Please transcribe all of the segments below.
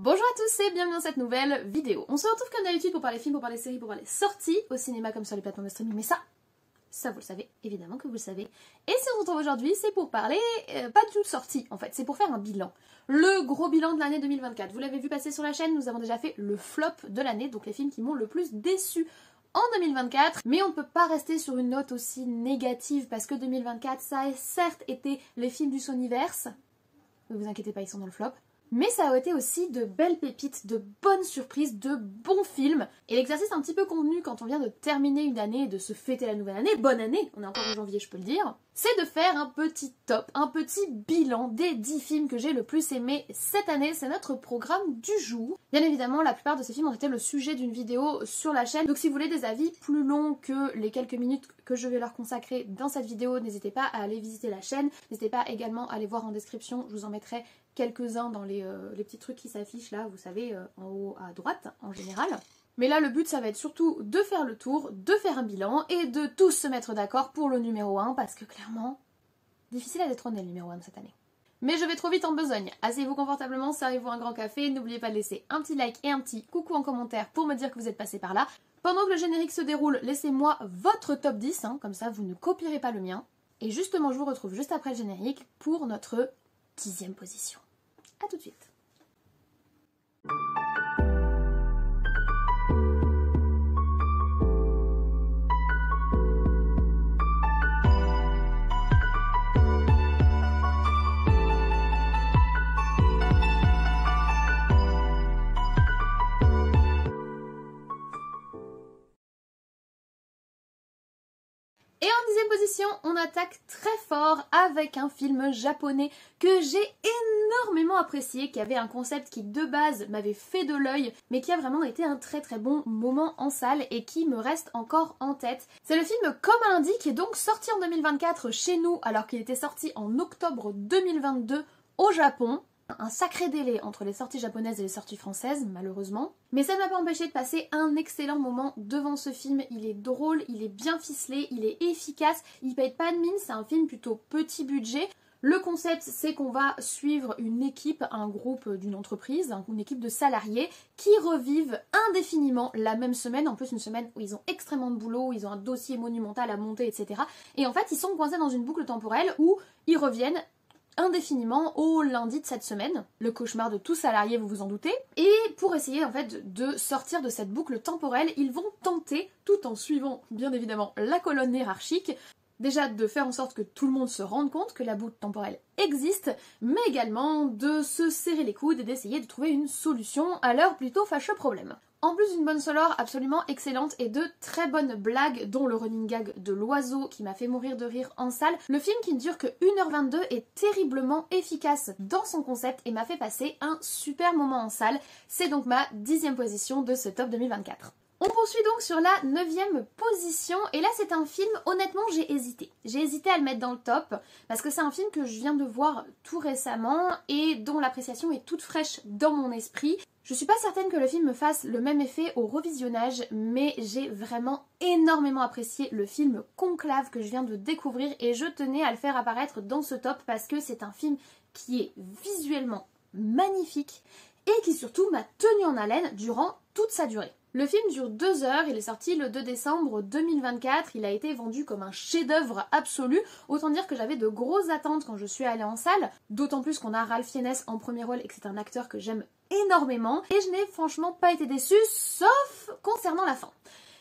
Bonjour à tous et bienvenue dans cette nouvelle vidéo. On se retrouve comme d'habitude pour parler films, pour parler séries, pour parler sorties au cinéma comme sur les plateformes de streaming, mais ça vous le savez, évidemment que vous le savez. Et si on se retrouve aujourd'hui, c'est pour parler, pas du tout de sortie en fait, c'est pour faire un bilan. Le gros bilan de l'année 2024. Vous l'avez vu passer sur la chaîne, nous avons déjà fait le flop de l'année, donc les films qui m'ont le plus déçu en 2024. Mais on ne peut pas rester sur une note aussi négative parce que 2024, ça a certes été les films du Sonyverse. Ne vous inquiétez pas, ils sont dans le flop. Mais ça a été aussi de belles pépites, de bonnes surprises, de bons films. Et l'exercice un petit peu convenu quand on vient de terminer une année et de se fêter la nouvelle année, bonne année, on est encore en janvier je peux le dire, c'est de faire un petit top, un petit bilan des 10 films que j'ai le plus aimé cette année. C'est notre programme du jour. Bien évidemment, la plupart de ces films ont été le sujet d'une vidéo sur la chaîne. Donc si vous voulez des avis plus longs que les quelques minutes que je vais leur consacrer dans cette vidéo, n'hésitez pas à aller visiter la chaîne. N'hésitez pas également à aller voir en description, je vous en mettrai quelques-uns dans les petits trucs qui s'affichent là, vous savez, en haut à droite en général. Mais là, le but, ça va être surtout de faire le tour, de faire un bilan et de tous se mettre d'accord pour le numéro 1 parce que clairement, difficile à détrôner le numéro 1 de cette année. Mais je vais trop vite en besogne. Asseyez-vous confortablement, servez-vous un grand café, n'oubliez pas de laisser un petit like et un petit coucou en commentaire pour me dire que vous êtes passé par là. Pendant que le générique se déroule, laissez-moi votre top 10, comme ça vous ne copierez pas le mien. Et justement, je vous retrouve juste après le générique pour notre 10e position. A tout de suite. Et en 10e position, on attaque très fort avec un film japonais que j'ai énormément apprécié, qui avait un concept qui de base m'avait fait de l'œil, mais qui a vraiment été un très très bon moment en salle et qui me reste encore en tête. C'est le film Comme un lundi qui est donc sorti en 2024 chez nous alors qu'il était sorti en octobre 2022 au Japon. Un sacré délai entre les sorties japonaises et les sorties françaises, malheureusement. Mais ça ne m'a pas empêché de passer un excellent moment devant ce film. Il est drôle, il est bien ficelé, il est efficace, il paye pas de mine, c'est un film plutôt petit budget. Le concept, c'est qu'on va suivre une équipe, un groupe d'une entreprise, une équipe de salariés qui revivent indéfiniment la même semaine. En plus, une semaine où ils ont extrêmement de boulot, où ils ont un dossier monumental à monter, etc. Et en fait, ils sont coincés dans une boucle temporelle où ils reviennent indéfiniment au lundi de cette semaine, le cauchemar de tout salarié, vous vous en doutez. Et pour essayer en fait de sortir de cette boucle temporelle, ils vont tenter, tout en suivant bien évidemment la colonne hiérarchique, déjà de faire en sorte que tout le monde se rende compte que la boucle temporelle existe, mais également de se serrer les coudes et d'essayer de trouver une solution à leur plutôt fâcheux problème. En plus d'une bonne sonore absolument excellente et de très bonnes blagues, dont le running gag de l'oiseau qui m'a fait mourir de rire en salle, le film qui ne dure que 1h22 est terriblement efficace dans son concept et m'a fait passer un super moment en salle. C'est donc ma 10e position de ce top 2024. On poursuit donc sur la 9e position et là c'est un film, honnêtement j'ai hésité. J'ai hésité à le mettre dans le top parce que c'est un film que je viens de voir tout récemment et dont l'appréciation est toute fraîche dans mon esprit. Je suis pas certaine que le film me fasse le même effet au revisionnage, mais j'ai vraiment énormément apprécié le film Conclave que je viens de découvrir et je tenais à le faire apparaître dans ce top parce que c'est un film qui est visuellement magnifique et qui surtout m'a tenu en haleine durant toute sa durée. Le film dure 2 heures, il est sorti le 2 décembre 2024, il a été vendu comme un chef-d'œuvre absolu, autant dire que j'avais de grosses attentes quand je suis allée en salle, d'autant plus qu'on a Ralph Fiennes en premier rôle et que c'est un acteur que j'aime énormément, et je n'ai franchement pas été déçue, sauf concernant la fin.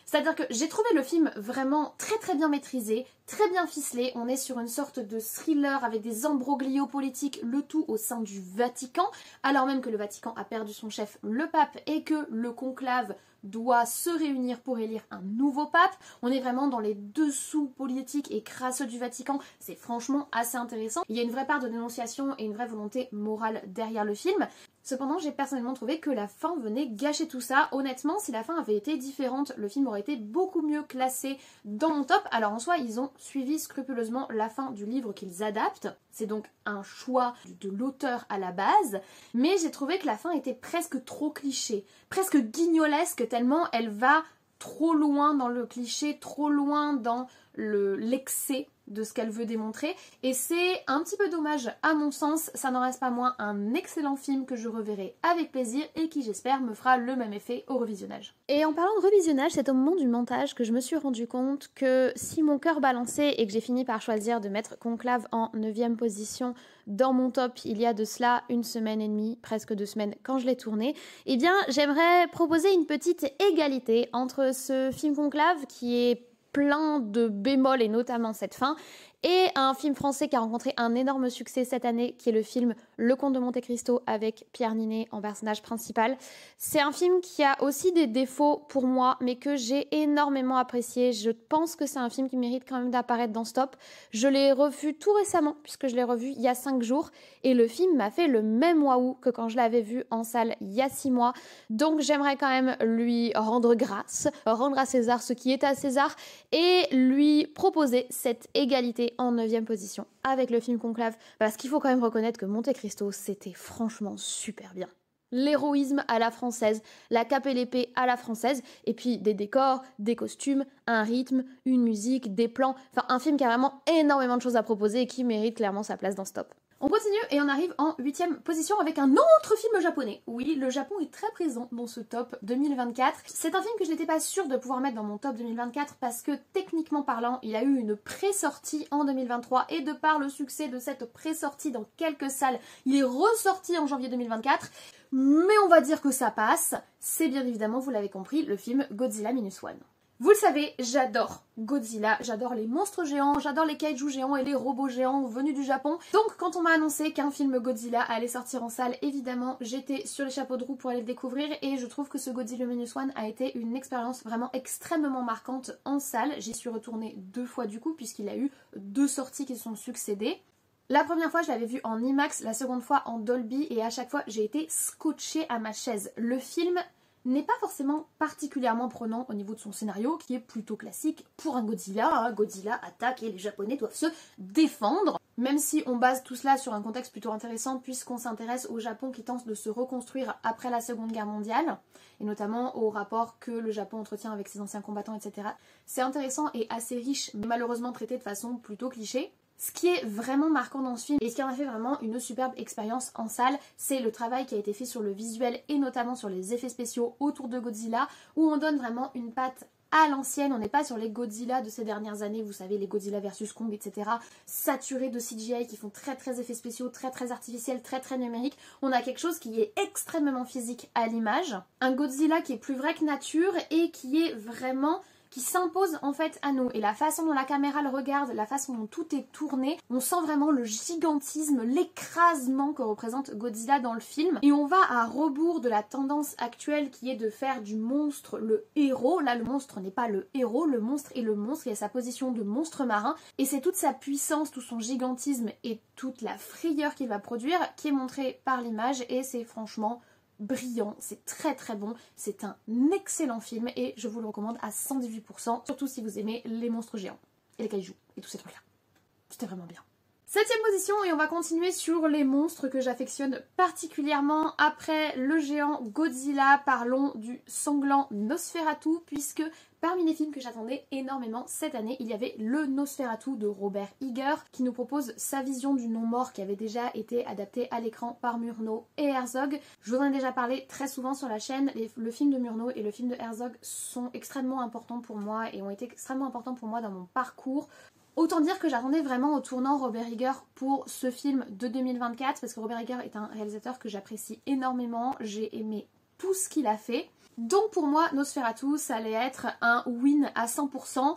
C'est-à-dire que j'ai trouvé le film vraiment très très bien maîtrisé, très bien ficelé, on est sur une sorte de thriller avec des imbroglios politiques, le tout au sein du Vatican, alors même que le Vatican a perdu son chef, le pape, et que le conclave doit se réunir pour élire un nouveau pape. On est vraiment dans les dessous politiques et crasseux du Vatican, c'est franchement assez intéressant. Il y a une vraie part de dénonciation et une vraie volonté morale derrière le film. Cependant, j'ai personnellement trouvé que la fin venait gâcher tout ça. Honnêtement, si la fin avait été différente, le film aurait été beaucoup mieux classé dans mon top. Alors en soi, ils ont suivi scrupuleusement la fin du livre qu'ils adaptent. C'est donc un choix de l'auteur à la base. Mais j'ai trouvé que la fin était presque trop cliché, presque guignolesque, tellement elle va trop loin dans le cliché, trop loin dans l'excès de ce qu'elle veut démontrer et c'est un petit peu dommage à mon sens, ça n'en reste pas moins un excellent film que je reverrai avec plaisir et qui j'espère me fera le même effet au revisionnage. Et en parlant de revisionnage, c'est au moment du montage que je me suis rendu compte que si mon cœur balançait et que j'ai fini par choisir de mettre Conclave en 9e position dans mon top il y a de cela 1 semaine et demie, presque 2 semaines quand je l'ai tourné, eh bien j'aimerais proposer une petite égalité entre ce film Conclave qui est plein de bémols et notamment cette fin et un film français qui a rencontré un énorme succès cette année qui est le film Le Comte de Monte-Cristo avec Pierre Niney en personnage principal. C'est un film qui a aussi des défauts pour moi mais que j'ai énormément apprécié. Je pense que c'est un film qui mérite quand même d'apparaître dans ce top. Je l'ai revu tout récemment puisque je l'ai revu il y a 5 jours et le film m'a fait le même waouh que quand je l'avais vu en salle il y a 6 mois. Donc j'aimerais quand même lui rendre grâce, rendre à César ce qui est à César et lui proposer cette égalité en 9e position avec le film Conclave parce qu'il faut quand même reconnaître que Monte-Cristo c'était franchement super bien. L'héroïsme à la française, la cape et l'épée à la française, et puis des décors, des costumes, un rythme, une musique, des plans, enfin un film qui a vraiment énormément de choses à proposer et qui mérite clairement sa place dans ce top. On continue et on arrive en 8e position avec un autre film japonais. Oui, le Japon est très présent dans ce top 2024. C'est un film que je n'étais pas sûre de pouvoir mettre dans mon top 2024 parce que techniquement parlant, il a eu une pré-sortie en 2023 et de par le succès de cette pré-sortie dans quelques salles, il est ressorti en janvier 2024. Mais on va dire que ça passe. C'est bien évidemment, vous l'avez compris, le film Godzilla Minus One. Vous le savez, j'adore Godzilla, j'adore les monstres géants, j'adore les kaiju géants et les robots géants venus du Japon. Donc quand on m'a annoncé qu'un film Godzilla allait sortir en salle, évidemment j'étais sur les chapeaux de roue pour aller le découvrir et je trouve que ce Godzilla Minus One a été une expérience vraiment extrêmement marquante en salle. J'y suis retournée 2 fois du coup puisqu'il a eu 2 sorties qui se sont succédées. La première fois je l'avais vu en IMAX, la seconde fois en Dolby et à chaque fois j'ai été scotchée à ma chaise. Le film n'est pas forcément particulièrement prenant au niveau de son scénario qui est plutôt classique pour un Godzilla. Hein. Godzilla attaque et les Japonais doivent se défendre. Même si on base tout cela sur un contexte plutôt intéressant puisqu'on s'intéresse au Japon qui tente de se reconstruire après la Seconde Guerre mondiale et notamment au rapport que le Japon entretient avec ses anciens combattants, etc. C'est intéressant et assez riche mais malheureusement traité de façon plutôt cliché. Ce qui est vraiment marquant dans ce film et ce qui en a fait vraiment une superbe expérience en salle, c'est le travail qui a été fait sur le visuel et notamment sur les effets spéciaux autour de Godzilla où on donne vraiment une patte à l'ancienne. On n'est pas sur les Godzilla de ces dernières années, vous savez, les Godzilla versus Kong, etc. saturés de CGI qui font très effets spéciaux, très artificiels, très numériques. On a quelque chose qui est extrêmement physique à l'image. Un Godzilla qui est plus vrai que nature et qui est vraiment qui s'impose en fait à nous. Et la façon dont la caméra le regarde, la façon dont tout est tourné, on sent vraiment le gigantisme, l'écrasement que représente Godzilla dans le film. Et on va à rebours de la tendance actuelle qui est de faire du monstre le héros. Là, le monstre n'est pas le héros, le monstre est le monstre, il a sa position de monstre marin. Et c'est toute sa puissance, tout son gigantisme et toute la frayeur qu'il va produire qui est montrée par l'image et c'est franchement brillant, c'est très bon, c'est un excellent film et je vous le recommande à 118%, surtout si vous aimez les monstres géants et les kaijus et tous ces trucs là. C'était vraiment bien. 7e position et on va continuer sur les monstres que j'affectionne particulièrement après le géant Godzilla. Parlons du sanglant Nosferatu puisque parmi les films que j'attendais énormément cette année, il y avait le Nosferatu de Robert Eggers qui nous propose sa vision du non-mort qui avait déjà été adapté à l'écran par Murnau et Herzog. Je vous en ai déjà parlé très souvent sur la chaîne, le film de Murnau et le film de Herzog sont extrêmement importants pour moi et ont été extrêmement importants pour moi dans mon parcours. Autant dire que j'attendais vraiment au tournant Robert Eggers pour ce film de 2024 parce que Robert Eggers est un réalisateur que j'apprécie énormément, j'ai aimé tout ce qu'il a fait. Donc pour moi, Nosferatu, ça allait être un win à 100%.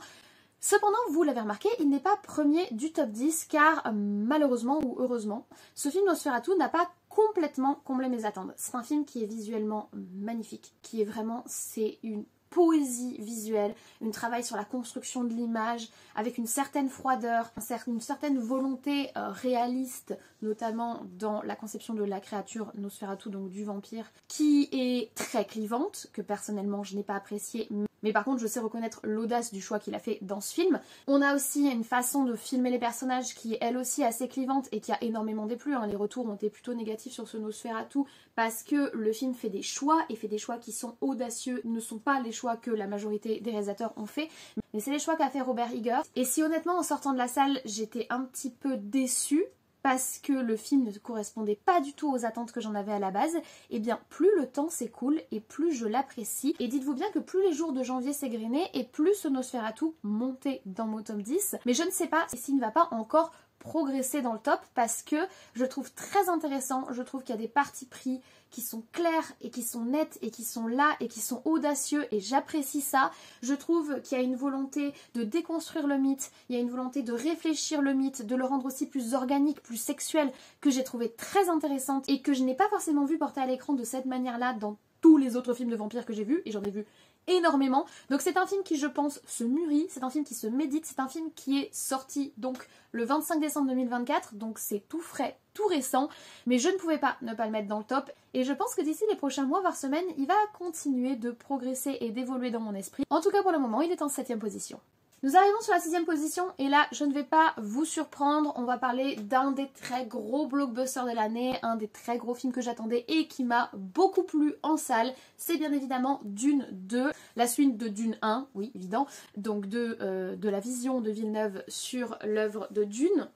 Cependant, vous l'avez remarqué, il n'est pas premier du top 10 car malheureusement ou heureusement, ce film Nosferatu n'a pas complètement comblé mes attentes. C'est un film qui est visuellement magnifique, qui est vraiment, c'est une poésie visuelle, un travail sur la construction de l'image avec une certaine froideur, une certaine volonté réaliste, notamment dans la conception de la créature Nosferatu, donc du vampire, qui est très clivante, que personnellement je n'ai pas apprécié, mais par contre je sais reconnaître l'audace du choix qu'il a fait dans ce film. On a aussi une façon de filmer les personnages qui est elle aussi assez clivante et qui a énormément déplu, hein. Les retours ont été plutôt négatifs sur ce Nosferatu parce que le film fait des choix et fait des choix qui sont audacieux, ne sont pas les choix que la majorité des réalisateurs ont fait, mais c'est les choix qu'a fait Robert Eggers. Et si honnêtement en sortant de la salle j'étais un petit peu déçue parce que le film ne correspondait pas du tout aux attentes que j'en avais à la base, et bien plus le temps s'écoule et plus je l'apprécie. Et dites-vous bien que plus les jours de janvier s'égrenaient et plus ce Nosferatu montait dans mon top 10. Mais je ne sais pas s'il ne va pas encore progresser dans le top parce que je le trouve très intéressant, je trouve qu'il y a des partis pris qui sont clairs et qui sont nets et qui sont là et qui sont audacieux et j'apprécie ça. Je trouve qu'il y a une volonté de déconstruire le mythe, il y a une volonté de réfléchir le mythe, de le rendre aussi plus organique, plus sexuel, que j'ai trouvé très intéressante et que je n'ai pas forcément vu porter à l'écran de cette manière-là dans tous les autres films de vampires que j'ai vus, et j'en ai vu énormément. Donc c'est un film qui je pense se mûrit, c'est un film qui se médite, c'est un film qui est sorti donc le 25 décembre 2024, donc c'est tout frais, tout récent, mais je ne pouvais pas ne pas le mettre dans le top et je pense que d'ici les prochains mois voire semaines, il va continuer de progresser et d'évoluer dans mon esprit. En tout cas pour le moment, il est en 7ème position. Nous arrivons sur la 6ème position et là je ne vais pas vous surprendre, on va parler d'un des très gros blockbusters de l'année, un des très gros films que j'attendais et qui m'a beaucoup plu en salle, c'est bien évidemment Dune 2, la suite de Dune 1, oui évident, donc de la vision de Villeneuve sur l'œuvre de Dune.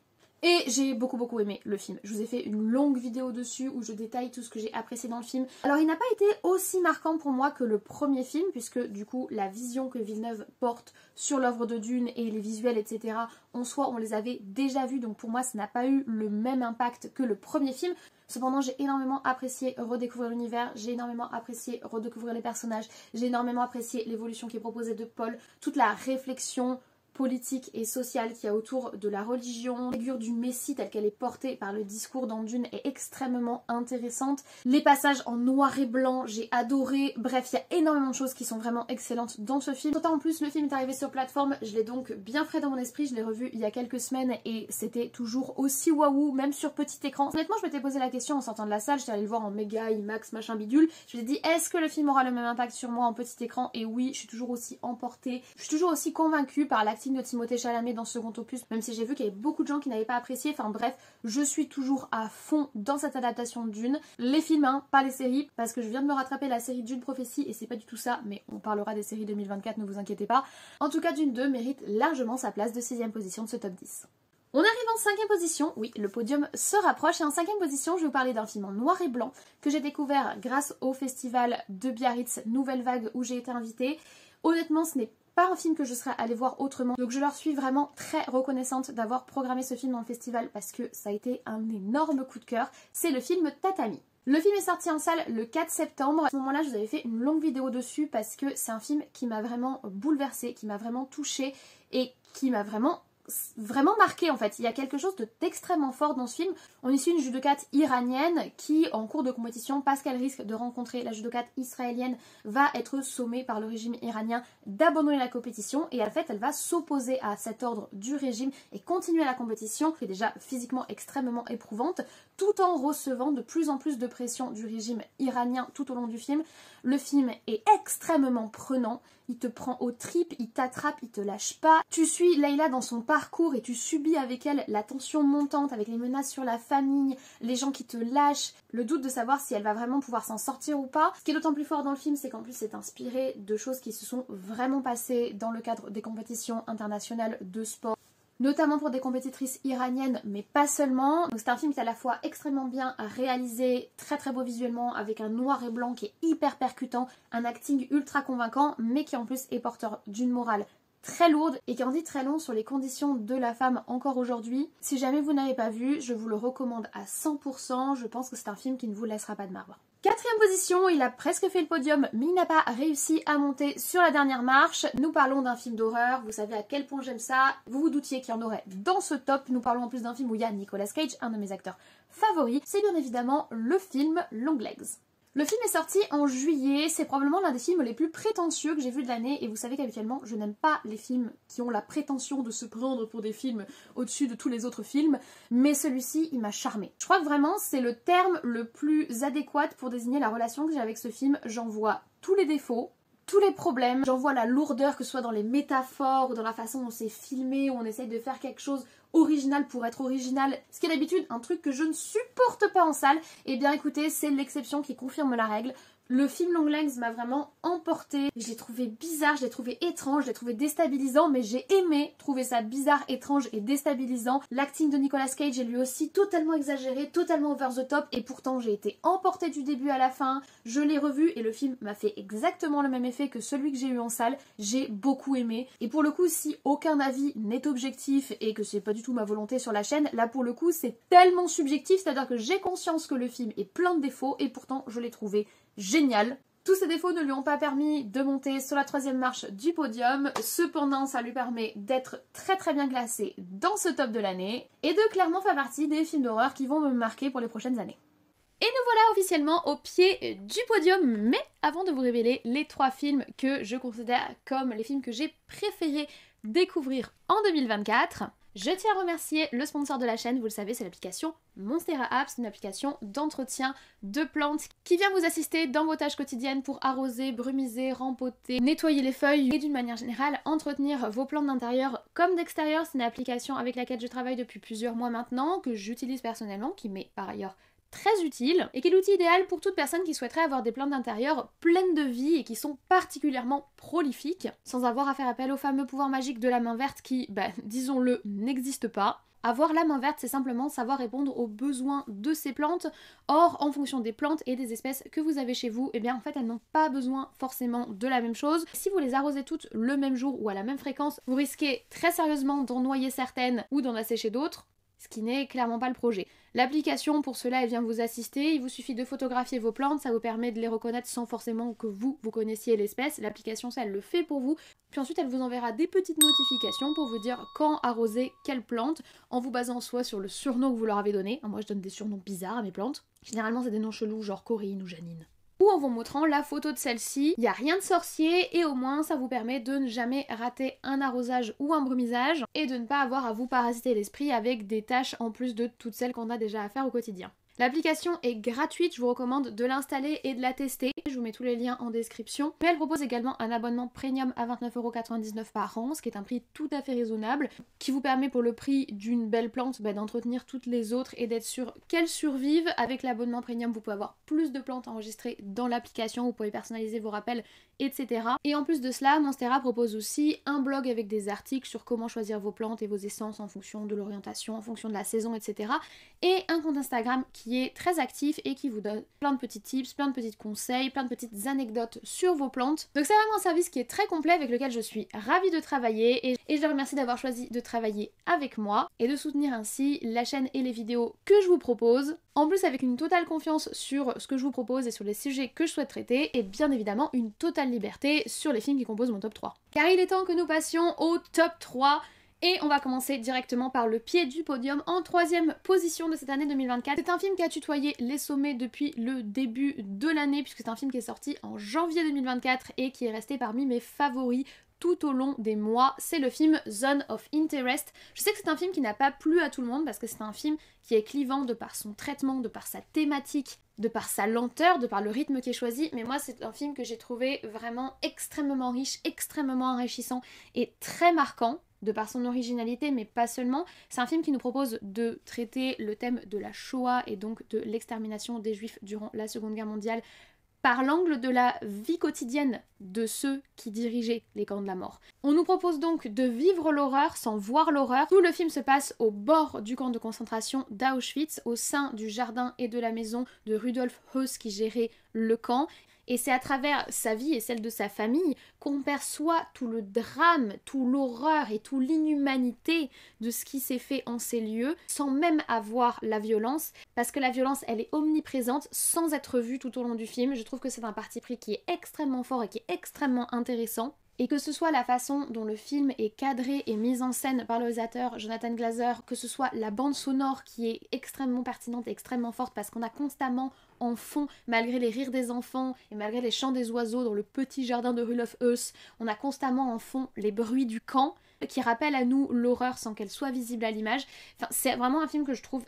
Et j'ai beaucoup aimé le film. Je vous ai fait une longue vidéo dessus où je détaille tout ce que j'ai apprécié dans le film. Alors il n'a pas été aussi marquant pour moi que le premier film puisque du coup la vision que Villeneuve porte sur l'œuvre de Dune et les visuels etc. en soi on les avait déjà vus donc pour moi ça n'a pas eu le même impact que le premier film. Cependant j'ai énormément apprécié redécouvrir l'univers, j'ai énormément apprécié redécouvrir les personnages, j'ai énormément apprécié l'évolution qui est proposée de Paul, toute la réflexion politique et sociale qu'il y a autour de la religion. La figure du Messie telle qu'elle est portée par le discours dans Dune est extrêmement intéressante. Les passages en noir et blanc, j'ai adoré. Bref, il y a énormément de choses qui sont vraiment excellentes dans ce film. D'autant en plus, le film est arrivé sur plateforme, je l'ai donc bien frais dans mon esprit, je l'ai revu il y a quelques semaines et c'était toujours aussi waouh, même sur petit écran. Honnêtement, je m'étais posé la question en sortant de la salle, j'étais allée le voir en méga, IMAX, machin bidule. Je me suis dit, est-ce que le film aura le même impact sur moi en petit écran? Et oui, je suis toujours aussi emportée, je suis toujours aussi convaincue par l'acting de Timothée Chalamet dans ce second opus, même si j'ai vu qu'il y avait beaucoup de gens qui n'avaient pas apprécié. Enfin bref, je suis toujours à fond dans cette adaptation de Dune. Les films, hein, pas les séries, parce que je viens de me rattraper la série Dune Prophétie et c'est pas du tout ça, mais on parlera des séries 2024, ne vous inquiétez pas. En tout cas, Dune 2 mérite largement sa place de 6ème position de ce top 10. On arrive en 5ème position, oui, le podium se rapproche et en 5ème position, je vais vous parler d'un film en noir et blanc que j'ai découvert grâce au festival de Biarritz Nouvelle Vague où j'ai été invitée. Honnêtement, ce n'est pas un film que je serais allée voir autrement, donc je leur suis vraiment très reconnaissante d'avoir programmé ce film dans le festival parce que ça a été un énorme coup de cœur. C'est le film Tatami. Le film est sorti en salle le 4 septembre. À ce moment-là, je vous avais fait une longue vidéo dessus parce que c'est un film qui m'a vraiment bouleversée, qui m'a vraiment touchée et qui m'a vraiment marqué en fait. Il y a quelque chose d'extrêmement fort dans ce film. On y suit une judokate iranienne qui, en cours de compétition, parce qu'elle risque de rencontrer la judokate israélienne, va être sommée par le régime iranien d'abandonner la compétition et en fait elle va s'opposer à cet ordre du régime et continuer la compétition qui est déjà physiquement extrêmement éprouvante tout en recevant de plus en plus de pression du régime iranien tout au long du film. Le film est extrêmement prenant, il te prend aux tripes, il t'attrape, il te lâche pas. Tu suis Layla dans son parcours et tu subis avec elle la tension montante, avec les menaces sur la famille, les gens qui te lâchent, le doute de savoir si elle va vraiment pouvoir s'en sortir ou pas. Ce qui est d'autant plus fort dans le film, c'est qu'en plus c'est inspiré de choses qui se sont vraiment passées dans le cadre des compétitions internationales de sport, notamment pour des compétitrices iraniennes, mais pas seulement. Donc c'est un film qui est à la fois extrêmement bien réalisé, très beau visuellement, avec un noir et blanc qui est hyper percutant, un acting ultra convaincant, mais qui en plus est porteur d'une morale très lourde et qui en dit très long sur les conditions de la femme encore aujourd'hui. Si jamais vous n'avez pas vu, je vous le recommande à 100%, je pense que c'est un film qui ne vous laissera pas de marbre. 4ème position, il a presque fait le podium, mais il n'a pas réussi à monter sur la dernière marche. Nous parlons d'un film d'horreur, vous savez à quel point j'aime ça. Vous vous doutiez qu'il y en aurait dans ce top. Nous parlons en plus d'un film où il y a Nicolas Cage, un de mes acteurs favoris. C'est bien évidemment le film Longlegs. Le film est sorti en juillet, c'est probablement l'un des films les plus prétentieux que j'ai vu de l'année et vous savez qu'habituellement je n'aime pas les films qui ont la prétention de se prendre pour des films au-dessus de tous les autres films, mais celui-ci il m'a charmé. Je crois que vraiment c'est le terme le plus adéquat pour désigner la relation que j'ai avec ce film. J'en vois tous les défauts, tous les problèmes, j'en vois la lourdeur, que ce soit dans les métaphores ou dans la façon dont c'est filmé, où on essaye de faire quelque chose original pour être original, ce qui est d'habitude un truc que je ne supporte pas en salle. Et bien écoutez, c'est l'exception qui confirme la règle. Le film Longlegs m'a vraiment emportée. Je l'ai trouvé bizarre, je l'ai trouvé étrange, je l'ai trouvé déstabilisant, mais j'ai aimé trouver ça bizarre, étrange et déstabilisant. L'acting de Nicolas Cage est lui aussi totalement exagéré, totalement over the top, et pourtant j'ai été emportée du début à la fin. Je l'ai revu et le film m'a fait exactement le même effet que celui que j'ai eu en salle. J'ai beaucoup aimé. Et pour le coup, si aucun avis n'est objectif et que c'est pas du tout ma volonté sur la chaîne, là pour le coup c'est tellement subjectif, c'est-à-dire que j'ai conscience que le film est plein de défauts et pourtant je l'ai trouvé génial. Tous ces défauts ne lui ont pas permis de monter sur la 3e marche du podium, cependant ça lui permet d'être très bien classé dans ce top de l'année et de clairement faire partie des films d'horreur qui vont me marquer pour les prochaines années. Et nous voilà officiellement au pied du podium, mais avant de vous révéler les 3 films que je considère comme les films que j'ai préféré découvrir en 2024, je tiens à remercier le sponsor de la chaîne, vous le savez, c'est l'application Monstera Apps, une application d'entretien de plantes qui vient vous assister dans vos tâches quotidiennes pour arroser, brumiser, rempoter, nettoyer les feuilles et d'une manière générale entretenir vos plantes d'intérieur comme d'extérieur. C'est une application avec laquelle je travaille depuis plusieurs mois maintenant, que j'utilise personnellement, qui m'est par ailleurs très utile et qui est l'outil idéal pour toute personne qui souhaiterait avoir des plantes d'intérieur pleines de vie et qui sont particulièrement prolifiques, sans avoir à faire appel au fameux pouvoir magique de la main verte qui, disons-le, n'existe pas. Avoir la main verte, c'est simplement savoir répondre aux besoins de ces plantes. Or, en fonction des plantes et des espèces que vous avez chez vous, en fait, elles n'ont pas besoin forcément de la même chose. Si vous les arrosez toutes le même jour ou à la même fréquence, vous risquez très sérieusement d'en noyer certaines ou d'en assécher d'autres, ce qui n'est clairement pas le projet. L'application, pour cela, elle vient vous assister. Il vous suffit de photographier vos plantes, ça vous permet de les reconnaître sans forcément que vous connaissiez l'espèce. L'application, ça, elle le fait pour vous. Puis ensuite, elle vous enverra des petites notifications pour vous dire quand arroser quelle plante, en vous basant soit sur le surnom que vous leur avez donné. Moi, je donne des surnoms bizarres à mes plantes. Généralement, c'est des noms chelous, genre Corinne ou Janine. Ou en vous montrant la photo de celle-ci. Il n'y a rien de sorcier et au moins ça vous permet de ne jamais rater un arrosage ou un brumisage et de ne pas avoir à vous parasiter l'esprit avec des tâches en plus de toutes celles qu'on a déjà à faire au quotidien. L'application est gratuite, je vous recommande de l'installer et de la tester. Je vous mets tous les liens en description. Mais elle propose également un abonnement premium à 29,99€ par an, ce qui est un prix tout à fait raisonnable, qui vous permet pour le prix d'une belle plante d'entretenir toutes les autres et d'être sûr qu'elles survivent. Avec l'abonnement premium, vous pouvez avoir plus de plantes enregistrées dans l'application, vous pouvez personnaliser vos rappels, etc. Et en plus de cela, Monstera propose aussi un blog avec des articles sur comment choisir vos plantes et vos essences en fonction de l'orientation, en fonction de la saison, etc. Et un compte Instagram qui est très actif et qui vous donne plein de petits tips, plein de petits conseils, plein de petites anecdotes sur vos plantes. Donc c'est vraiment un service qui est très complet avec lequel je suis ravie de travailler et je les remercie d'avoir choisi de travailler avec moi et de soutenir ainsi la chaîne et les vidéos que je vous propose. En plus, avec une totale confiance sur ce que je vous propose et sur les sujets que je souhaite traiter, et bien évidemment une totale liberté sur les films qui composent mon top 3. Car il est temps que nous passions au top 3. Et on va commencer directement par le pied du podium en 3e position de cette année 2024. C'est un film qui a tutoyé les sommets depuis le début de l'année puisque c'est un film qui est sorti en janvier 2024 et qui est resté parmi mes favoris tout au long des mois. C'est le film Zone of Interest. Je sais que c'est un film qui n'a pas plu à tout le monde parce que c'est un film qui est clivant de par son traitement, de par sa thématique, de par sa lenteur, de par le rythme qui est choisi, mais moi c'est un film que j'ai trouvé vraiment extrêmement riche, extrêmement enrichissant et très marquant de par son originalité, mais pas seulement. C'est un film qui nous propose de traiter le thème de la Shoah et donc de l'extermination des Juifs durant la Seconde Guerre mondiale par l'angle de la vie quotidienne de ceux qui dirigeaient les camps de la mort. On nous propose donc de vivre l'horreur sans voir l'horreur. Tout le film se passe au bord du camp de concentration d'Auschwitz, au sein du jardin et de la maison de Rudolf Höss qui gérait le camp. Et c'est à travers sa vie et celle de sa famille qu'on perçoit tout le drame, tout l'horreur et tout l'inhumanité de ce qui s'est fait en ces lieux, sans même avoir la violence, parce que la violence, elle est omniprésente, sans être vue tout au long du film. Je trouve que c'est un parti pris qui est extrêmement fort et qui est extrêmement intéressant. Et que ce soit la façon dont le film est cadré et mis en scène par le réalisateur Jonathan Glazer, que ce soit la bande sonore qui est extrêmement pertinente et extrêmement forte parce qu'on a constamment en fond, malgré les rires des enfants et malgré les chants des oiseaux dans le petit jardin de Rudolf Höss, on a constamment en fond les bruits du camp qui rappellent à nous l'horreur sans qu'elle soit visible à l'image. Enfin, c'est vraiment un film que je trouve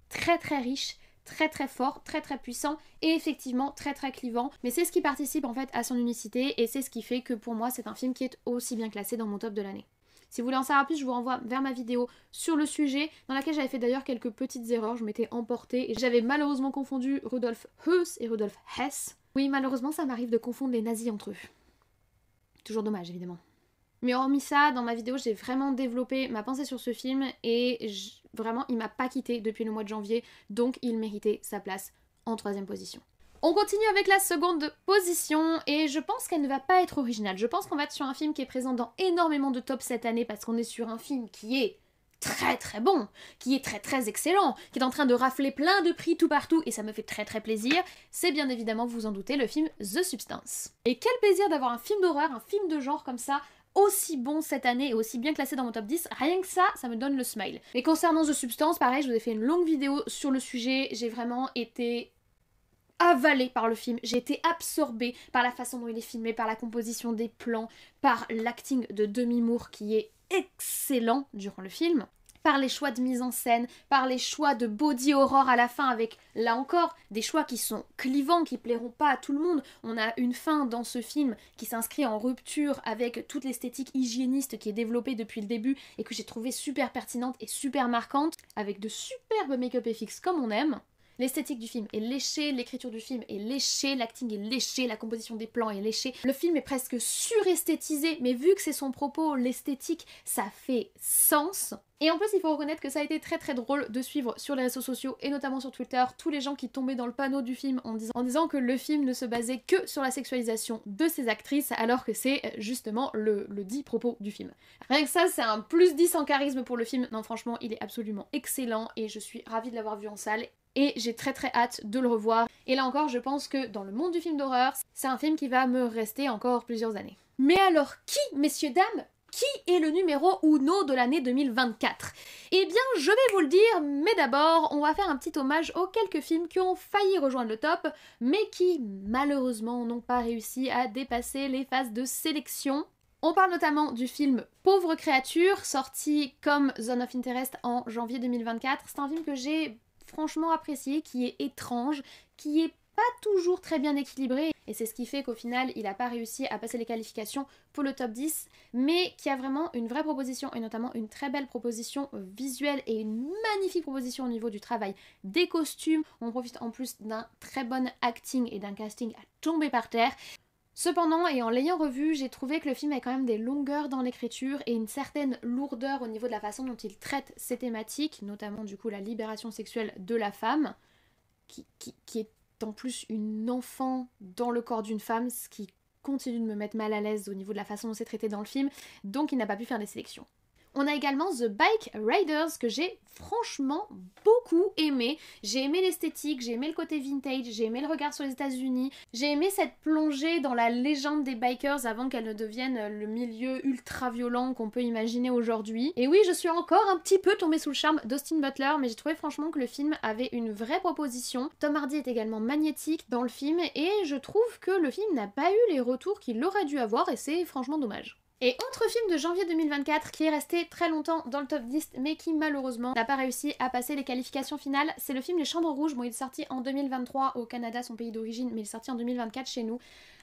très très riche, très très fort, très très puissant et effectivement très très clivant, mais c'est ce qui participe en fait à son unicité et c'est ce qui fait que pour moi c'est un film qui est aussi bien classé dans mon top de l'année. Si vous voulez en savoir plus, je vous renvoie vers ma vidéo sur le sujet, dans laquelle j'avais fait d'ailleurs quelques petites erreurs, je m'étais emportée et j'avais malheureusement confondu Rudolf Höss et Rudolf Hess. Oui, malheureusement ça m'arrive de confondre les nazis entre eux. Toujours dommage évidemment. Mais hormis ça, dans ma vidéo, j'ai vraiment développé ma pensée sur ce film et vraiment, il m'a pas quitté depuis le mois de janvier, donc il méritait sa place en 3e position. On continue avec la seconde position et je pense qu'elle ne va pas être originale. Je pense qu'on va être sur un film qui est présent dans énormément de tops cette année parce qu'on est sur un film qui est très très bon, qui est très très excellent, qui est en train de rafler plein de prix tout partout et ça me fait très très plaisir. C'est bien évidemment, vous vous en doutez, le film The Substance. Et quel plaisir d'avoir un film d'horreur, un film de genre comme ça, aussi bon cette année et aussi bien classé dans mon top 10, rien que ça, ça me donne le smile. Et concernant The Substance, pareil, je vous ai fait une longue vidéo sur le sujet, j'ai vraiment été avalée par le film, j'ai été absorbée par la façon dont il est filmé, par la composition des plans, par l'acting de Demi Moore qui est excellent durant le film, par les choix de mise en scène, par les choix de body horror à la fin avec, là encore, des choix qui sont clivants, qui plairont pas à tout le monde. On a une fin dans ce film qui s'inscrit en rupture avec toute l'esthétique hygiéniste qui est développée depuis le début et que j'ai trouvé super pertinente et super marquante, avec de superbes make-up FX comme on aime. L'esthétique du film est léchée, l'écriture du film est léchée, l'acting est léché, la composition des plans est léchée. Le film est presque suresthétisé, mais vu que c'est son propos, l'esthétique, ça fait sens. Et en plus, il faut reconnaître que ça a été très très drôle de suivre sur les réseaux sociaux et notamment sur Twitter tous les gens qui tombaient dans le panneau du film en disant que le film ne se basait que sur la sexualisation de ces actrices alors que c'est justement le dit propos du film. Rien que ça, c'est un plus 10 en charisme pour le film. Non, franchement, il est absolument excellent et je suis ravie de l'avoir vu en salle. Et j'ai très très hâte de le revoir. Et là encore, je pense que dans le monde du film d'horreur, c'est un film qui va me rester encore plusieurs années. Mais alors qui, messieurs, dames, qui est le numéro uno de l'année 2024? Eh bien, je vais vous le dire, mais d'abord, on va faire un petit hommage aux quelques films qui ont failli rejoindre le top, mais qui, malheureusement, n'ont pas réussi à dépasser les phases de sélection. On parle notamment du film Pauvre créature, sorti comme Zone of Interest en janvier 2024. C'est un film que j'ai franchement apprécié, qui est étrange, qui est pas toujours très bien équilibré et c'est ce qui fait qu'au final il n'a pas réussi à passer les qualifications pour le top 10 mais qui a vraiment une vraie proposition et notamment une très belle proposition visuelle et une magnifique proposition au niveau du travail des costumes. On profite en plus d'un très bon acting et d'un casting à tomber par terre. Cependant, et en l'ayant revu, j'ai trouvé que le film a quand même des longueurs dans l'écriture et une certaine lourdeur au niveau de la façon dont il traite ces thématiques, notamment du coup la libération sexuelle de la femme, qui est en plus une enfant dans le corps d'une femme, ce qui continue de me mettre mal à l'aise au niveau de la façon dont c'est traité dans le film, donc il n'a pas pu faire des sélections. On a également The Bike Riders que j'ai franchement beaucoup aimé. J'ai aimé l'esthétique, j'ai aimé le côté vintage, j'ai aimé le regard sur les États-Unis, j'ai aimé cette plongée dans la légende des bikers avant qu'elle ne devienne le milieu ultra violent qu'on peut imaginer aujourd'hui. Et oui, je suis encore un petit peu tombée sous le charme d'Austin Butler, mais j'ai trouvé franchement que le film avait une vraie proposition. Tom Hardy est également magnétique dans le film et je trouve que le film n'a pas eu les retours qu'il aurait dû avoir et c'est franchement dommage. Et autre film de janvier 2024 qui est resté très longtemps dans le top 10 mais qui malheureusement n'a pas réussi à passer les qualifications finales, c'est le film Les Chambres Rouges. Bon, il est sorti en 2023 au Canada, son pays d'origine, mais il est sorti en 2024 chez nous.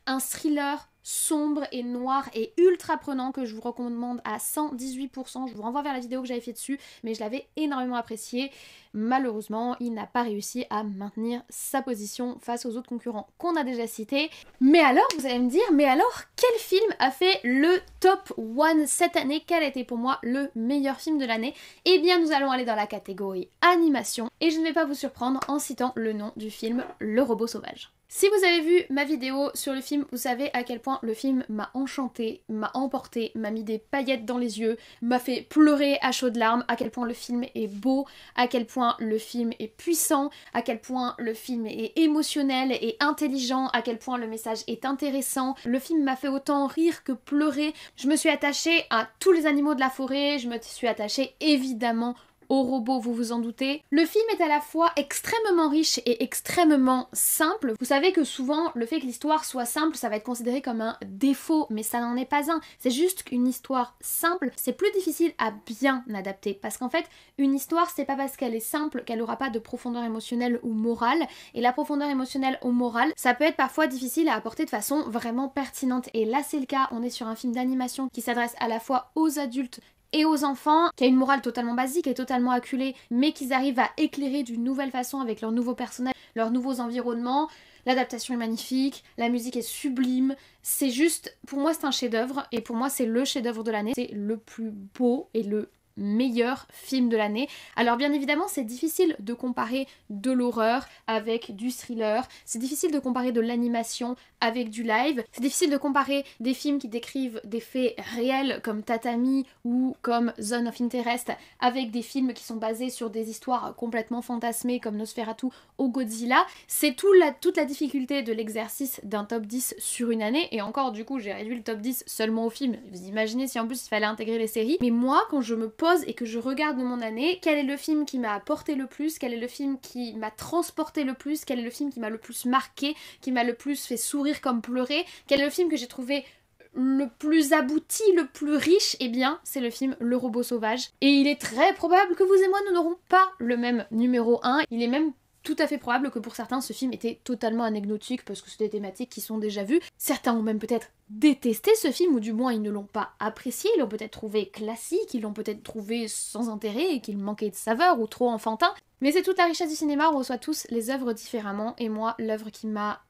Un thriller sombre et noir et ultra prenant que je vous recommande à 118%. Je vous renvoie vers la vidéo que j'avais fait dessus, mais je l'avais énormément apprécié. Malheureusement, il n'a pas réussi à maintenir sa position face aux autres concurrents qu'on a déjà cités. Mais alors, vous allez me dire, mais alors, quel film a fait le top 1 cette année? Quel a été pour moi le meilleur film de l'année? Eh bien, nous allons aller dans la catégorie animation, et je ne vais pas vous surprendre en citant le nom du film Le Robot Sauvage. Si vous avez vu ma vidéo sur le film, vous savez à quel point le film m'a enchantée, m'a emportée, m'a mis des paillettes dans les yeux, m'a fait pleurer à chaudes larmes, à quel point le film est beau, à quel point le film est puissant, à quel point le film est émotionnel et intelligent, à quel point le message est intéressant. Le film m'a fait autant rire que pleurer. Je me suis attachée à tous les animaux de la forêt, je me suis attachée évidemment aux robots, vous vous en doutez. Le film est à la fois extrêmement riche et extrêmement simple. Vous savez que souvent, le fait que l'histoire soit simple, ça va être considéré comme un défaut, mais ça n'en est pas un. C'est juste qu'une histoire simple, c'est plus difficile à bien adapter. Parce qu'en fait, une histoire, c'est pas parce qu'elle est simple qu'elle aura pas de profondeur émotionnelle ou morale. Et la profondeur émotionnelle ou morale, ça peut être parfois difficile à apporter de façon vraiment pertinente. Et là, c'est le cas. On est sur un film d'animation qui s'adresse à la fois aux adultes et aux enfants, qui a une morale totalement basique et totalement acculée, mais qu'ils arrivent à éclairer d'une nouvelle façon avec leurs nouveaux personnages, leurs nouveaux environnements. L'adaptation est magnifique, la musique est sublime, c'est juste, pour moi c'est un chef-d'œuvre, et pour moi c'est le chef-d'œuvre de l'année, c'est le plus beau et le meilleur film de l'année. Alors bien évidemment c'est difficile de comparer de l'horreur avec du thriller, c'est difficile de comparer de l'animation avec du live, c'est difficile de comparer des films qui décrivent des faits réels comme Tatami ou comme Zone of Interest avec des films qui sont basés sur des histoires complètement fantasmées comme Nosferatu ou Godzilla. C'est toute la difficulté de l'exercice d'un top 10 sur une année, et encore du coup j'ai réduit le top 10 seulement aux films. Vous imaginez si en plus il fallait intégrer les séries. Mais moi quand je me pose et que je regarde mon année, quel est le film qui m'a apporté le plus, quel est le film qui m'a transporté le plus, quel est le film qui m'a le plus marqué, qui m'a le plus fait sourire comme pleurer, quel est le film que j'ai trouvé le plus abouti, le plus riche, eh bien c'est le film Le Robot Sauvage. Et il est très probable que vous et moi nous n'aurons pas le même numéro 1, il est même tout à fait probable que pour certains ce film était totalement anecdotique parce que c'est des thématiques qui sont déjà vues. Certains ont même peut-être détesté ce film, ou du moins ils ne l'ont pas apprécié, ils l'ont peut-être trouvé classique, ils l'ont peut-être trouvé sans intérêt et qu'il manquait de saveur ou trop enfantin. Mais c'est toute la richesse du cinéma, on reçoit tous les œuvres différemment, et moi l'œuvre qui m'a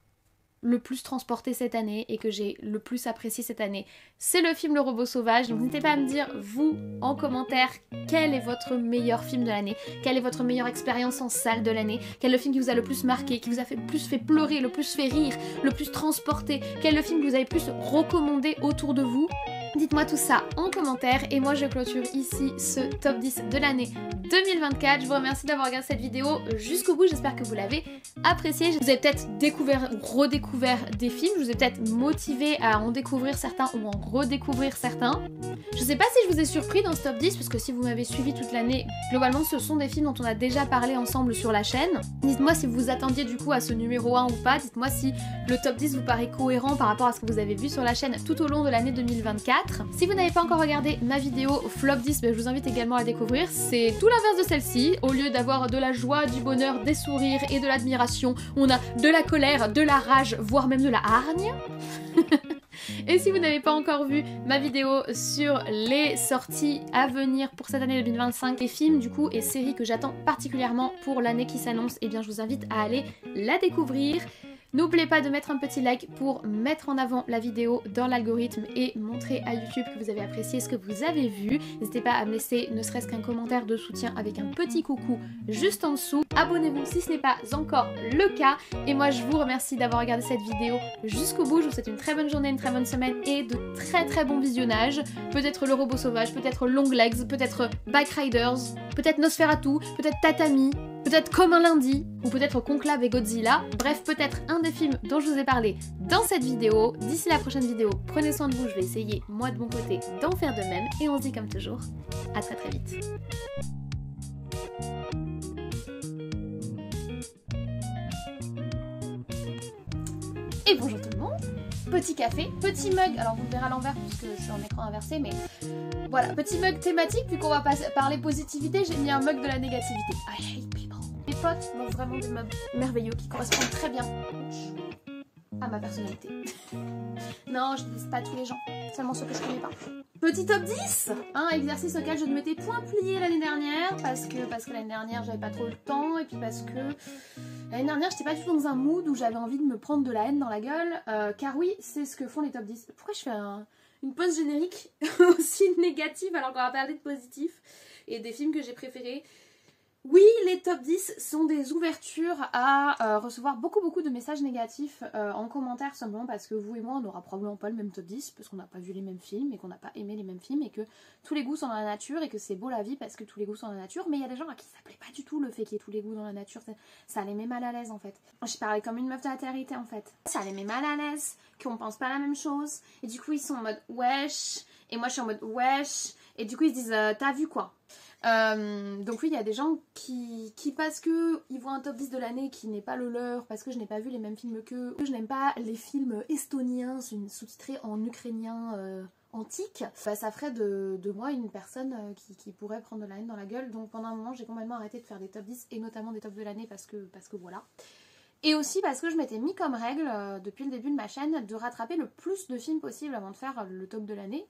le plus transporté cette année et que j'ai le plus apprécié cette année, c'est le film Le Robot Sauvage. Donc n'hésitez pas à me dire, vous, en commentaire, quel est votre meilleur film de l'année, quelle est votre meilleure expérience en salle de l'année, quel est le film qui vous a le plus marqué, qui vous a le plus fait pleurer, le plus fait rire, le plus transporté, quel est le film que vous avez le plus recommandé autour de vous. Dites-moi tout ça en commentaire, et moi je clôture ici ce top 10 de l'année 2024. Je vous remercie d'avoir regardé cette vidéo jusqu'au bout, j'espère que vous l'avez appréciée. Vous avez peut-être découvert ou redécouvert des films, je vous ai peut-être motivé à en découvrir certains ou en redécouvrir certains. Je sais pas si je vous ai surpris dans ce top 10, parce que si vous m'avez suivi toute l'année, globalement ce sont des films dont on a déjà parlé ensemble sur la chaîne. Dites-moi si vous vous attendiez du coup à ce numéro 1 ou pas, dites-moi si le top 10 vous paraît cohérent par rapport à ce que vous avez vu sur la chaîne tout au long de l'année 2024. Si vous n'avez pas encore regardé ma vidéo Flop 10, je vous invite également à la découvrir. C'est tout l'inverse de celle-ci. Au lieu d'avoir de la joie, du bonheur, des sourires et de l'admiration, on a de la colère, de la rage, voire même de la hargne. Et si vous n'avez pas encore vu ma vidéo sur les sorties à venir pour cette année 2025, les films du coup et séries que j'attends particulièrement pour l'année qui s'annonce, eh bien je vous invite à aller la découvrir. N'oubliez pas de mettre un petit like pour mettre en avant la vidéo dans l'algorithme et montrer à YouTube que vous avez apprécié ce que vous avez vu. N'hésitez pas à me laisser ne serait-ce qu'un commentaire de soutien avec un petit coucou juste en dessous. Abonnez-vous si ce n'est pas encore le cas. Et moi je vous remercie d'avoir regardé cette vidéo jusqu'au bout. Je vous souhaite une très bonne journée, une très bonne semaine et de très bons visionnages. Peut-être Le Robot Sauvage, peut-être Longlegs, peut-être Backriders, peut-être Nosferatu, peut-être Tatami, peut-être Comme un lundi, ou peut-être Conclave et Godzilla. Bref, peut-être un des films dont je vous ai parlé dans cette vidéo. D'ici la prochaine vidéo, prenez soin de vous, je vais essayer moi de mon côté d'en faire de même, et on se dit comme toujours, à très vite. Et bonjour tout le monde, petit café, petit mug, alors vous le verrez à l'envers puisque je suis en écran inversé, mais voilà, petit mug thématique, vu qu'on va parler positivité, j'ai mis un mug de la négativité. I hate people. Mes potes m'ont vraiment des mugs merveilleux qui correspondent très bien à ma personnalité. Non, je ne dis pas tous les gens, seulement ceux que je connais pas. Petit top 10, un exercice auquel je ne m'étais point plié l'année dernière parce que l'année dernière j'avais pas trop le temps, et puis parce que l'année dernière j'étais pas du tout dans un mood où j'avais envie de me prendre de la haine dans la gueule, car oui, c'est ce que font les top 10. Pourquoi je fais une pause générique aussi négative alors qu'on va parler de positif et des films que j'ai préférés? Oui, les top 10 sont des ouvertures à recevoir beaucoup de messages négatifs en commentaire, simplement parce que vous et moi on n'aura probablement pas le même top 10 parce qu'on n'a pas vu les mêmes films et qu'on n'a pas aimé les mêmes films et que tous les goûts sont dans la nature et que c'est beau la vie parce que tous les goûts sont dans la nature. Mais il y a des gens à qui ça plaît pas du tout le fait qu'il y ait tous les goûts dans la nature, ça les met mal à l'aise en fait. Je parlais comme une meuf de la télé en fait. Ça les met mal à l'aise, qu'on pense pas la même chose et du coup ils sont en mode wesh et moi je suis en mode wesh et du coup ils se disent t'as vu quoi? Donc oui, il y a des gens qui parce que ils voient un top 10 de l'année qui n'est pas le leur, parce que je n'ai pas vu les mêmes films qu'eux, que je n'aime pas les films estoniens sous-titrés en ukrainien antique, bah, ça ferait de moi une personne qui pourrait prendre de la haine dans la gueule. Donc pendant un moment j'ai complètement arrêté de faire des top 10 et notamment des tops de l'année parce que voilà. Et aussi parce que je m'étais mis comme règle depuis le début de ma chaîne de rattraper le plus de films possible avant de faire le top de l'année.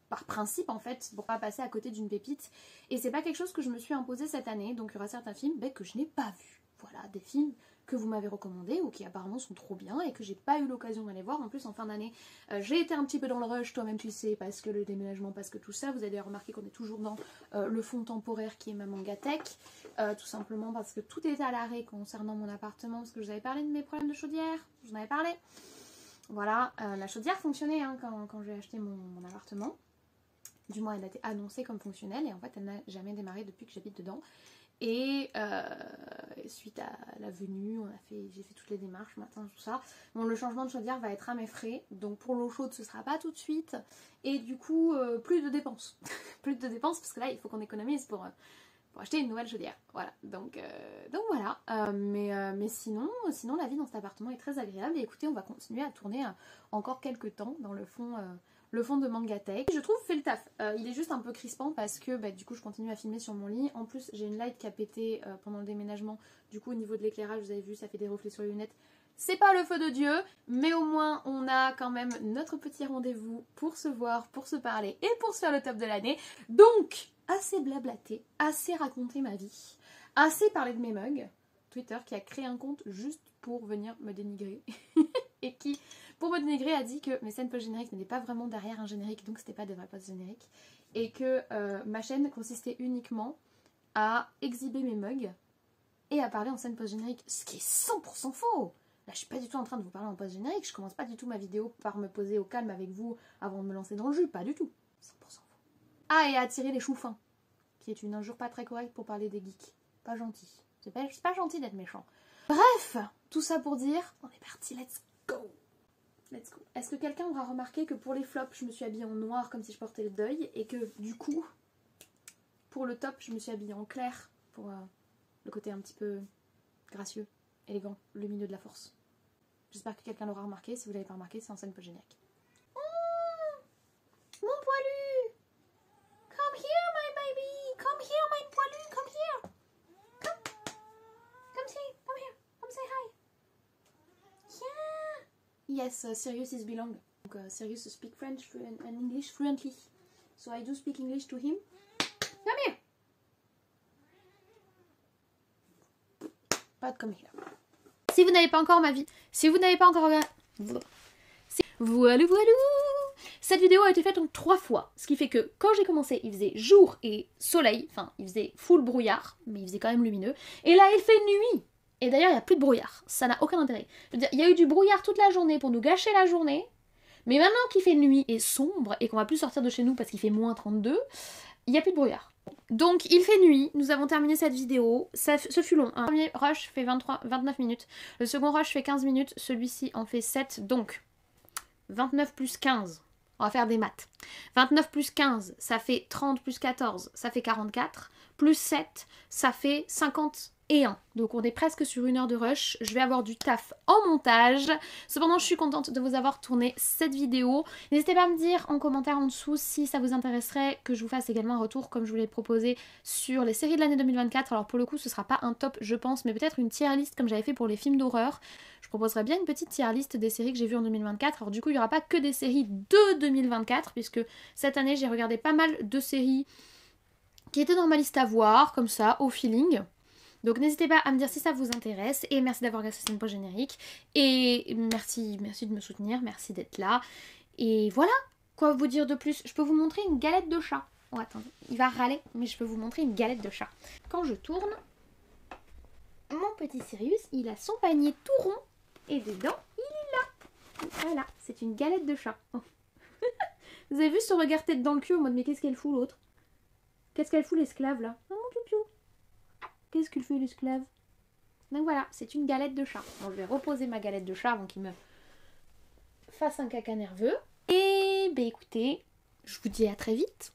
Par principe en fait, pour pas passer à côté d'une pépite. Et c'est pas quelque chose que je me suis imposé cette année, donc il y aura certains films que je n'ai pas vus. Voilà, des films que vous m'avez recommandés ou qui apparemment sont trop bien et que j'ai pas eu l'occasion d'aller voir. En plus en fin d'année, j'ai été un petit peu dans le rush, toi-même tu le sais, parce que le déménagement, parce que tout ça. Vous avez remarqué qu'on est toujours dans le fond temporaire qui est ma mangatech. Tout simplement parce que tout était à l'arrêt concernant mon appartement, parce que je vous avais parlé de mes problèmes de chaudière, je vous en avais parlé. Voilà, la chaudière fonctionnait hein, quand j'ai acheté mon appartement. Du moins, elle a été annoncée comme fonctionnelle et en fait, elle n'a jamais démarré depuis que j'habite dedans. Et suite à la venue, j'ai fait toutes les démarches, matin, tout ça. Bon, le changement de chaudière va être à mes frais, donc pour l'eau chaude, ce sera pas tout de suite. Et du coup, plus de dépenses. Plus de dépenses parce que là, il faut qu'on économise pour acheter une nouvelle chaudière. Voilà, donc voilà. Mais sinon, la vie dans cet appartement est très agréable. Et écoutez, on va continuer à tourner encore quelques temps dans le fond de Mangatech. Je trouve fait le taf. Il est juste un peu crispant parce que du coup je continue à filmer sur mon lit. En plus j'ai une light qui a pété pendant le déménagement. Du coup au niveau de l'éclairage, vous avez vu, ça fait des reflets sur les lunettes. C'est pas le feu de Dieu, mais au moins on a quand même notre petit rendez-vous pour se voir, pour se parler et pour se faire le top de l'année. Donc assez blablaté, assez raconté ma vie, assez parlé de mes mugs. Twitter qui a créé un compte juste pour venir me dénigrer et qui, pour me dénigrer, a dit que mes scènes post-génériques n'étaient pas vraiment derrière un générique, donc c'était pas des vrais post-génériques, et que ma chaîne consistait uniquement à exhiber mes mugs et à parler en scène post-générique, ce qui est 100% faux. Là je suis pas du tout en train de vous parler en post-générique, je commence pas du tout ma vidéo par me poser au calme avec vous avant de me lancer dans le jus, pas du tout, 100% faux. Ah, et à attirer les choux fins, qui est une injure pas très correcte pour parler des geeks, pas gentil. C'est pas gentil d'être méchant. Bref, tout ça pour dire, on est parti, let's go. Let's go. Est-ce que quelqu'un aura remarqué que pour les flops, je me suis habillée en noir comme si je portais le deuil et que du coup, pour le top, je me suis habillée en clair pour le côté un petit peu gracieux, élégant, lumineux de la force. J'espère que quelqu'un l'aura remarqué. Si vous l'avez pas remarqué, c'est en scène post-générique. Oh, mon poilu! Come here, my baby! Come here, my poilu! Come here! Come here, come say hi. Yeah. Yes, Sirius is belong. Donc Sirius speak French and English fluently. So I do speak English to him. Come here. Pas de come here. Si vous n'avez pas encore ma vie, si vous n'avez pas encore regardé... Voilà. Cette vidéo a été faite en 3 fois, ce qui fait que quand j'ai commencé, il faisait jour et soleil, enfin il faisait full brouillard, mais il faisait quand même lumineux, et là il fait nuit. Et d'ailleurs il n'y a plus de brouillard, ça n'a aucun intérêt. Je veux dire, il y a eu du brouillard toute la journée pour nous gâcher la journée, mais maintenant qu'il fait nuit et sombre, et qu'on va plus sortir de chez nous parce qu'il fait moins 32, il n'y a plus de brouillard. Donc il fait nuit, nous avons terminé cette vidéo, ce fut long. Le premier rush fait 29 minutes, le second rush fait 15 minutes, celui-ci en fait 7, donc 29 plus 15, on va faire des maths. 29 plus 15, ça fait 30 plus 14, ça fait 44, plus 7, ça fait 51. Donc on est presque sur 1 heure de rush, je vais avoir du taf en montage. Cependant je suis contente de vous avoir tourné cette vidéo. N'hésitez pas à me dire en commentaire en dessous si ça vous intéresserait que je vous fasse également un retour comme je vous l'ai proposé sur les séries de l'année 2024. Alors pour le coup ce sera pas un top je pense, mais peut-être une tier list comme j'avais fait pour les films d'horreur. Je proposerai bien une petite tier list des séries que j'ai vues en 2024. Alors du coup il n'y aura pas que des séries de 2024 puisque cette année j'ai regardé pas mal de séries qui étaient dans ma liste à voir comme ça au feeling. Donc n'hésitez pas à me dire si ça vous intéresse et merci d'avoir regardé cette scène post-générique et merci de me soutenir, merci d'être là. Et voilà, quoi vous dire de plus? Je peux vous montrer une galette de chat. Oh attendez, il va râler, mais je peux vous montrer une galette de chat. Quand je tourne, mon petit Sirius, il a son panier tout rond et dedans, il est là. Voilà, c'est une galette de chat. Oh. Vous avez vu ce regard tête dans le cul en mode mais qu'est-ce qu'elle fout l'autre? Qu'est-ce qu'elle fout l'esclave là? Oh mon piou-piou. Qu'est-ce qu'il fait l'esclave? Donc voilà, c'est une galette de chat. Bon, je vais reposer ma galette de chat avant qu'il me fasse un caca nerveux. Et ben écoutez, je vous dis à très vite.